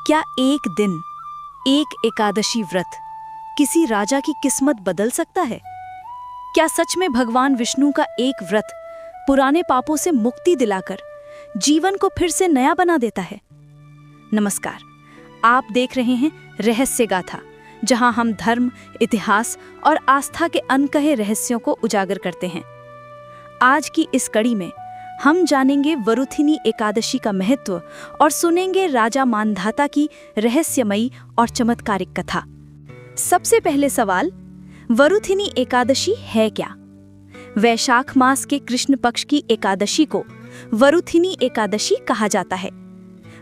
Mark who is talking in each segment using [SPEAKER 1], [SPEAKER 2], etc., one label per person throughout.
[SPEAKER 1] क्या एक दिन, एक एकादशी व्रत किसी राजा की किस्मत बदल सकता है? क्या सच में भगवान विष्णु का एक व्रत पुराने पापों से मुक्ति दिलाकर जीवन को फिर से नया बना देता है? नमस्कार, आप देख रहे हैं रहस्य गाथा, जहां हम धर्म, इतिहास और आस्था के अनकहे रहस्यों को उजागर करते हैं। आज की इस कड़ी में हम जानेंगे वरुथिनी एकादशी का महत्व और सुनेंगे राजा मांधाता की रहस्यमयी और चमत्कारिक कथा। सबसे पहले सवाल, वरुथिनी एकादशी है क्या? वैशाख मास के कृष्ण पक्ष की एकादशी को वरुथिनी एकादशी कहा जाता है।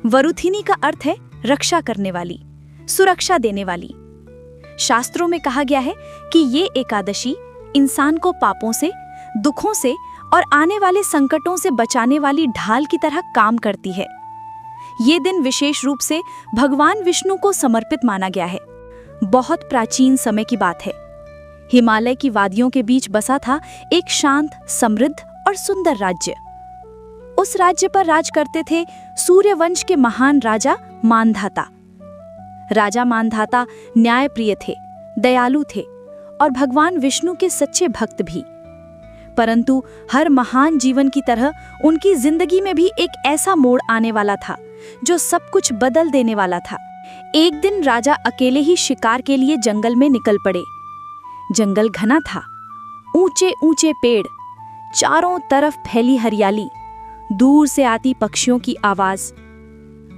[SPEAKER 1] वरुथिनी का अर्थ है रक्षा करने वाली, सुरक्षा देने वाली। शास्त्रों में कहा गया है कि ये एकादशी इंसान को पापों से, दुखों से और आने वाले संकटों से बचाने वाली ढाल की तरह काम करती है। ये दिन विशेष रूप से भगवान विष्णु को समर्पित माना गया है। बहुत प्राचीन समय की बात है। हिमालय की वादियों के बीच बसा था एक शांत, समृद्ध और सुंदर राज्य। उस राज्य पर राज करते थे सूर्यवंश के महान राजा मांधाता। राजा मांधाता न्यायप्रिय थे, दयालु थे और भगवान विष्णु के सच्चे भक्त भी। परंतु हर महान जीवन की तरह उनकी जिंदगी में भी एक ऐसा मोड़ आने वाला था जो सब कुछ बदल देने वाला था। एक दिन राजा अकेले ही शिकार के लिए जंगल में निकल पड़े। जंगल घना था, ऊंचे ऊंचे पेड़, चारों तरफ फैली हरियाली, दूर से आती पक्षियों की आवाज।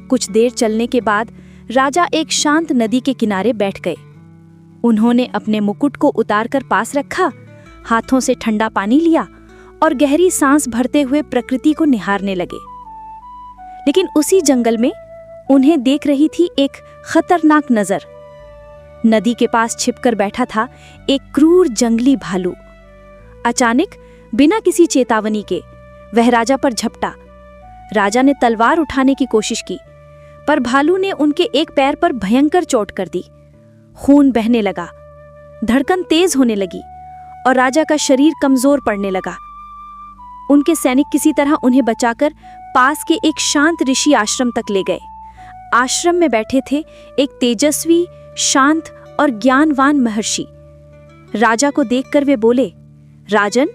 [SPEAKER 1] कुछ देर चलने के बाद राजा एक शांत नदी के किनारे बैठ गए। उन्होंने अपने मुकुट को उतारकर पास रखा, हाथों से ठंडा पानी लिया और गहरी सांस भरते हुए प्रकृति को निहारने लगे। लेकिन उसी जंगल में उन्हें देख रही थी एक खतरनाक नजर। नदी के पास छिपकर बैठा था एक क्रूर जंगली भालू। अचानक बिना किसी चेतावनी के वह राजा पर झपटा। राजा ने तलवार उठाने की कोशिश की, पर भालू ने उनके एक पैर पर भयंकर चोट कर दी। खून बहने लगा, धड़कन तेज होने लगी और राजा का शरीर कमजोर पड़ने लगा। उनके सैनिक किसी तरह उन्हें बचाकर पास के एक शांत ऋषि आश्रम तक ले गए। आश्रम में बैठे थे एक तेजस्वी, शांत और ज्ञानवान महर्षि। राजा को देखकर वे बोले, राजन,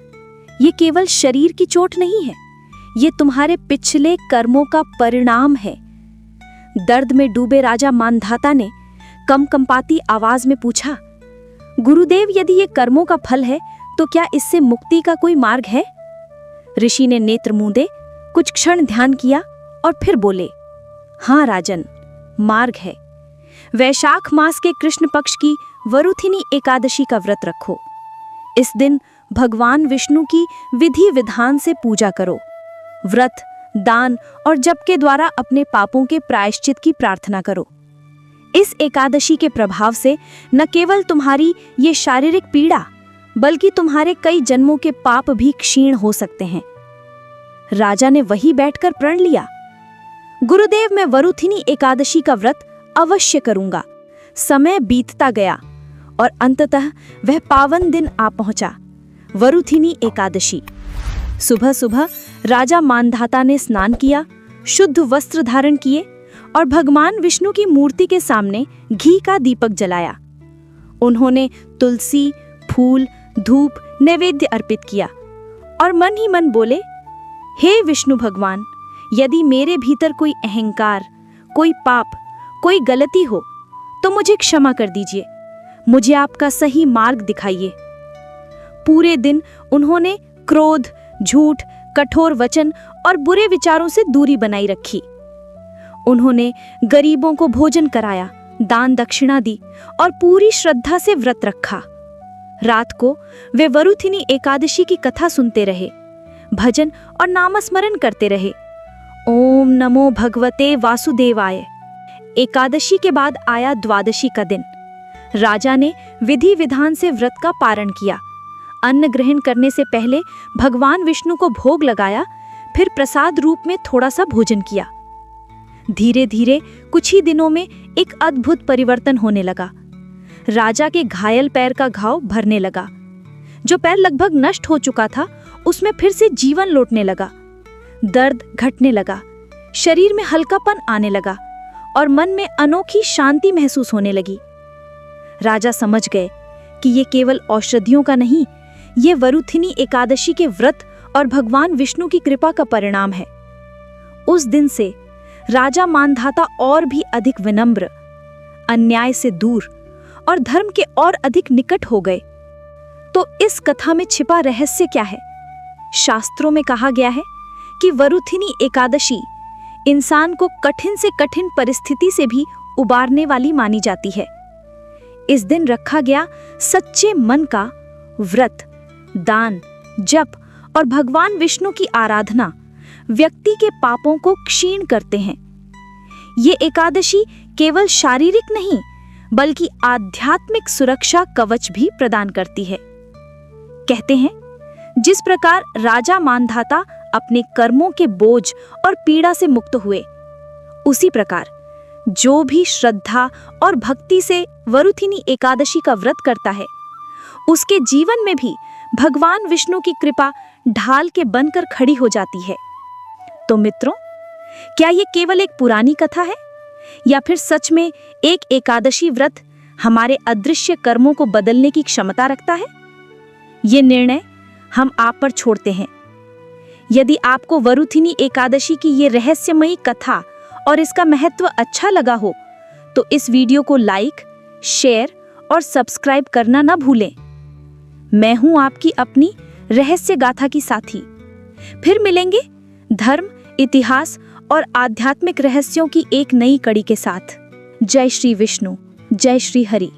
[SPEAKER 1] ये केवल शरीर की चोट नहीं है, ये तुम्हारे पिछले कर्मों का परिणाम है। दर्द में डूबे राजा मांधाता ने कंपाती आवाज में पूछा, गुरुदेव, यदि ये कर्मों का फल है तो क्या इससे मुक्ति का कोई मार्ग है? ऋषि ने नेत्र मूंदे, कुछ क्षण ध्यान किया और फिर बोले, हाँ राजन, मार्ग है। वैशाख मास के कृष्ण पक्ष की वरुथिनी एकादशी का व्रत रखो। इस दिन भगवान विष्णु की विधि विधान से पूजा करो। व्रत, दान और जप के द्वारा अपने पापों के प्रायश्चित की प्रार्थना करो। इस एकादशी के प्रभाव से न केवल तुम्हारी ये शारीरिक पीड़ा, बल्कि तुम्हारे कई जन्मों के पाप भी क्षीण हो सकते हैं। राजा ने वहीं बैठकर प्रण लिया, गुरुदेव, मैं वरुथिनी एकादशी का व्रत अवश्य करूंगा। समय बीतता गया और अंततः वह पावन दिन आ पहुंचा, वरुथिनी एकादशी। सुबह सुबह राजा मांधाता ने स्नान किया, शुद्ध वस्त्र धारण किए और भगवान विष्णु की मूर्ति के सामने घी का दीपक जलाया। उन्होंने तुलसी, फूल, धूप, नैवेद्य अर्पित किया और मन ही मन बोले, हे विष्णु भगवान, यदि मेरे भीतर कोई अहंकार, कोई पाप, कोई गलती हो तो मुझे क्षमा कर दीजिए। मुझे आपका सही मार्ग दिखाइए। पूरे दिन उन्होंने क्रोध, झूठ, कठोर वचन और बुरे विचारों से दूरी बनाई रखी। उन्होंने गरीबों को भोजन कराया, दान दक्षिणा दी और पूरी श्रद्धा से व्रत रखा। रात को वे वरुथिनी एकादशी की कथा सुनते रहे, भजन और नामस्मरण करते रहे। ओम नमो भगवते वासुदेवाय। एकादशी के बाद आया द्वादशी का दिन। राजा ने विधि विधान से व्रत का पारण किया। अन्न ग्रहण करने से पहले भगवान विष्णु को भोग लगाया, फिर प्रसाद रूप में थोड़ा सा भोजन किया। धीरे धीरे कुछ ही दिनों में एक अद्भुत परिवर्तन होने लगा। राजा के घायल पैर का घाव भरने लगा। जो पैर लगभग नष्ट हो चुका था, उसमें फिर से जीवन लौटने लगा। दर्द घटने लगा, शरीर में हल्कापन आने लगा और मन में अनोखी शांति महसूस होने लगी। राजा समझ गए कि ये केवल औषधियों का नहीं, ये वरुथिनी एकादशी के व्रत और भगवान विष्णु की कृपा का परिणाम है। उस दिन से राजा मानधाता और भी अधिक विनम्र, अन्याय से दूर और धर्म के और अधिक निकट हो गए। तो इस कथा में छिपा रहस्य क्या है? शास्त्रों में कहा गया है कि वरुथिनी एकादशी इंसान को कठिन से कठिन परिस्थिति से भी उबारने वाली मानी जाती है। इस दिन रखा गया सच्चे मन का व्रत, दान, जप और भगवान विष्णु की आराधना व्यक्ति के पापों को क्षीण करते हैं। ये एकादशी केवल शारीरिक नहीं बल्कि आध्यात्मिक सुरक्षा कवच भी प्रदान करती है। कहते हैं, जिस प्रकार राजा मानधाता अपने कर्मों के बोझ और पीड़ा से मुक्त हुए, उसी प्रकार जो भी श्रद्धा और भक्ति से वरुथिनी एकादशी का व्रत करता है, उसके जीवन में भी भगवान विष्णु की कृपा ढाल के बनकर खड़ी हो जाती है। तो मित्रों, क्या ये केवल एक पुरानी कथा है या फिर सच में एक एकादशी व्रत हमारे अदृश्य कर्मों को बदलने की क्षमता रखता है? ये निर्णय हम आप पर छोड़ते हैं। यदि आपको वरुथिनी एकादशी की ये रहस्यमयी कथा और इसका महत्व अच्छा लगा हो तो इस वीडियो को लाइक, शेयर और सब्सक्राइब करना ना भूलें। मैं हूं आपकी अपनी रहस्य गाथा की साथी। फिर मिलेंगे धर्म, इतिहास और आध्यात्मिक रहस्यों की एक नई कड़ी के साथ। जय श्री विष्णु, जय श्री हरि।